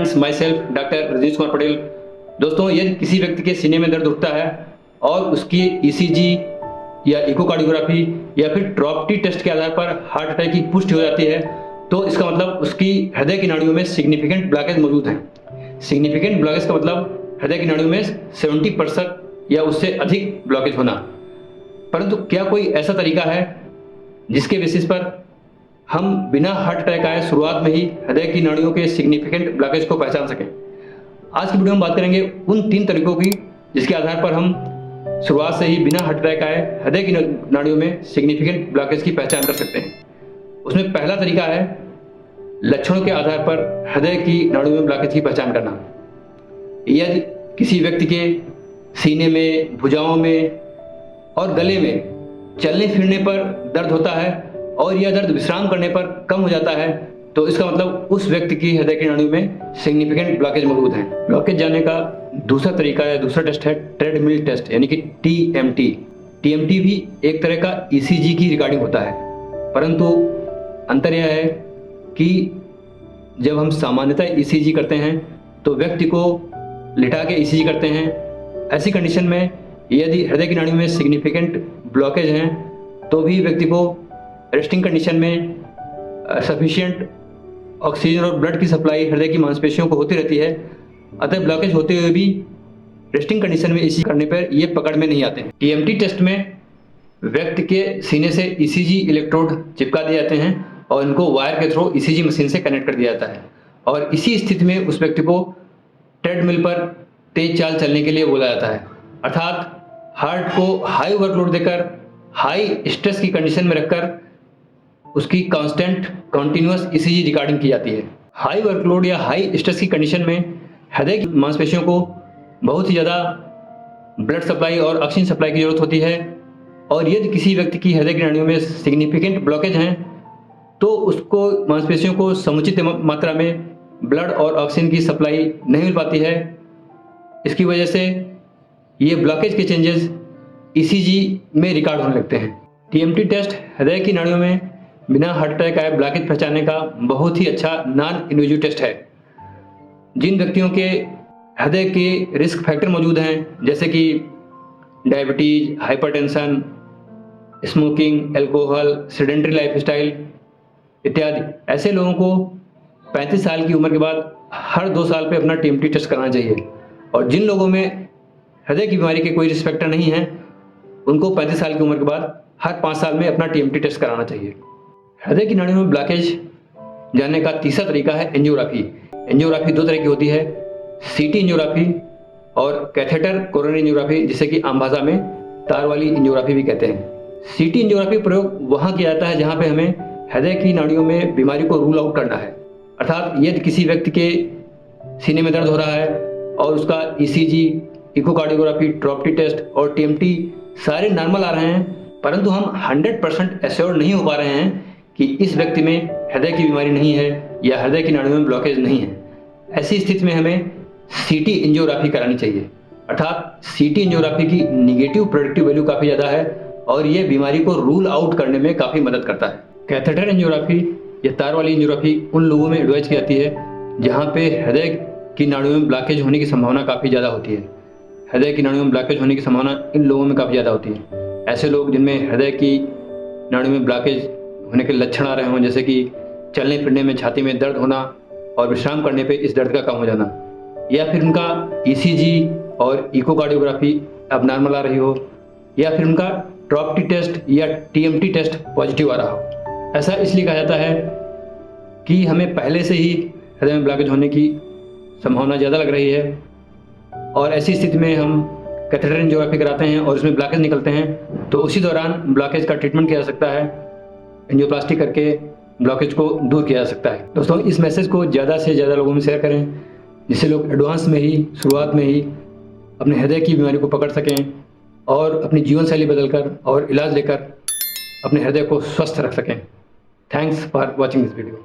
Friends, myself doctor Rajneesh Kumar Patel. दोस्तों, यदि किसी व्यक्ति के सीने में दर्द उठता है और उसकी ईसीजी या इकोकार्डियोग्राफी या फिर ड्रॉप टी टेस्ट के आधार पर हार्ट अटैक की पुष्टि हो जाती है, तो इसका मतलब उसकी हृदय की नाड़ियों में सिग्निफिकेंट ब्लॉकेज मौजूद हैं। सिग्निफिकेंट ब्लॉकेज का मतलब हृदय की नाड़ियों में 70% या उससे अधिक ब्लॉकेज होना। परंतु क्या कोई ऐसा तरीका है जिसके बेसिस पर हम बिना हार्ट अटैक आए शुरुआत में ही हृदय की नाड़ियों के सिग्निफिकेंट ब्लॉकेज को पहचान सकें? आज की वीडियो में बात करेंगे उन 3 तरीकों की जिसके आधार पर हम शुरुआत से ही बिना हार्ट अटैक आए हृदय की नाड़ियों में सिग्निफिकेंट ब्लॉकेज की पहचान कर सकते हैं। उसमें पहला तरीका है लक्षणों के आधार पर हृदय की नाड़ियों में ब्लॉकेज की पहचान करना। यदि किसी व्यक्ति के सीने में, भुजाओं में और गले में चलने फिरने पर दर्द होता है और यह दर्द विश्राम करने पर कम हो जाता है, तो इसका मतलब उस व्यक्ति की हृदय की नाड़ियों में सिग्निफिकेंट ब्लॉकेज मौजूद है। ब्लॉकेज जानने का दूसरा तरीका या दूसरा टेस्ट है ट्रेडमिल टेस्ट, यानी कि टीएमटी। टीएमटी भी एक तरह का ईसीजी की रिकॉर्डिंग होता है, परंतु अंतर यह है कि जब हम सामान्यतः ईसीजी करते हैं तो व्यक्ति को लिटा के ईसीजी करते हैं। ऐसी कंडीशन में यदि हृदय की नाड़ियों में सिग्निफिकेंट ब्लॉकेज हैं तो भी व्यक्ति को रेस्टिंग कंडीशन में सफिशिएंट ऑक्सीजन और ब्लड की सप्लाई हृदय की मांसपेशियों को होती रहती है। अतः ब्लॉकेज होते हुए भी रेस्टिंग कंडीशन में ईसीजी करने पर ये पकड़ में नहीं आते हैं। टीएमटी टेस्ट में व्यक्ति के सीने से ईसीजी इलेक्ट्रोड चिपका दिए जाते हैं और इनको वायर के थ्रू ईसीजी मशीन से कनेक्ट कर दिया जाता है और इसी स्थिति में उस व्यक्ति को ट्रेडमिल पर तेज चाल चलने के लिए बोला जाता है। अर्थात हार्ट को हाई वर्कलोड देकर हाई स्ट्रेस की कंडीशन में रखकर उसकी कांस्टेंट कंटिन्यूअस ईसीजी रिकॉर्डिंग की जाती है। हाई वर्कलोड या हाई स्ट्रेस की कंडीशन में हृदय की मांसपेशियों को बहुत ही ज़्यादा ब्लड सप्लाई और ऑक्सीजन सप्लाई की जरूरत होती है और यदि किसी व्यक्ति की हृदय की नाड़ियों में सिग्निफिकेंट ब्लॉकेज हैं तो उसको मांसपेशियों को समुचित मात्रा में ब्लड और ऑक्सीजन की सप्लाई नहीं मिल पाती है। इसकी वजह से ये ब्लॉकेज के चेंजेस ईसीजी में रिकॉर्ड होने लगते हैं। टीएमटी टेस्ट हृदय की नाड़ियों में बिना हार्ट अटैक आए ब्लॉकेज पहचानने का बहुत ही अच्छा नॉन इन्वेजिव टेस्ट है। जिन व्यक्तियों के हृदय के रिस्क फैक्टर मौजूद हैं, जैसे कि diabetes, hypertension, smoking, alcohol, sedentary lifestyle इत्यादि, ऐसे लोगों को 35 साल की उम्र के बाद हर 2 साल पे अपना टीएमटी टेस्ट कराना चाहिए। और जिन लोगों में हृदय की बीमारी के कोई रिस्क फैक्टर नहीं है उनको 35 साल की उम्र के बाद हर 5 साल में अपना टीएमटी टेस्ट कराना चाहिए। हृदय की नाड़ियों में ब्लॉकेज जानने का तीसरा तरीका है एंजियोग्राफी। एंजियोग्राफी 2 तरह की होती है, सीटी एंजियोग्राफी और कैथेटर कोरोनरी एंजियोग्राफी, जिसे कि आम भाषा में तार वाली एंजियोग्राफी भी कहते हैं। सीटी एंजियोग्राफी प्रयोग वहाँ किया जाता है जहाँ पे हमें हृदय की नाड़ियों में बीमारी को रूल आउट करना है। अर्थात यदि किसी व्यक्ति के सीने में दर्द हो रहा है और उसका ECG, echocardiography, drop T test और टीएमटी सारे नॉर्मल आ रहे हैं, परंतु हम 100% एश्योर्ड नहीं हो पा रहे हैं कि इस व्यक्ति में हृदय की बीमारी नहीं है या हृदय की नाड़ियों में ब्लॉकेज नहीं है। ऐसी स्थिति में हमें सीटी एंजियोग्राफी करानी चाहिए। अर्थात सीटी एंजियोग्राफी की निगेटिव प्रेडिक्टिव वैल्यू काफ़ी ज़्यादा है और ये बीमारी को रूल आउट करने में काफ़ी मदद करता है। कैथेटर एंजियोग्राफी या तार वाली एंजियोग्राफी उन लोगों में एडवाइज की जाती है जहाँ पे हृदय की नाड़ियों में ब्लॉकेज होने की संभावना काफ़ी ज़्यादा होती है। हृदय की नाड़ियों में ब्लॉकेज होने की संभावना इन लोगों में काफ़ी ज़्यादा होती है। ऐसे लोग जिनमें हृदय की नाड़ियों में ब्लॉकेज होने के लक्षण आ रहे हों, जैसे कि चलने फिरने में छाती में दर्द होना और विश्राम करने पे इस दर्द का कम हो जाना, या फिर उनका ईसीजी और इकोकार्डियोग्राफी अबनॉर्मल आ रही हो, या फिर उनका ड्रॉप टी टेस्ट या टीएमटी टेस्ट पॉजिटिव आ रहा हो। ऐसा इसलिए कहा जाता है कि हमें पहले से ही हृदय में ब्लॉकेज होने की संभावना ज़्यादा लग रही है और ऐसी स्थिति में हम कैथेटर एंजियोग्राफी कराते हैं और उसमें ब्लॉकेज निकलते हैं, तो उसी दौरान ब्लॉकेज का ट्रीटमेंट किया जा सकता है। एंजियोप्लास्टी करके ब्लॉकेज को दूर किया जा सकता है। दोस्तों, इस मैसेज को ज़्यादा से ज़्यादा लोगों में शेयर करें जिससे लोग एडवांस में ही, शुरुआत में ही अपने हृदय की बीमारी को पकड़ सकें और अपनी जीवन शैली बदलकर और इलाज लेकर अपने हृदय को स्वस्थ रख सकें। Thanks for watching this video.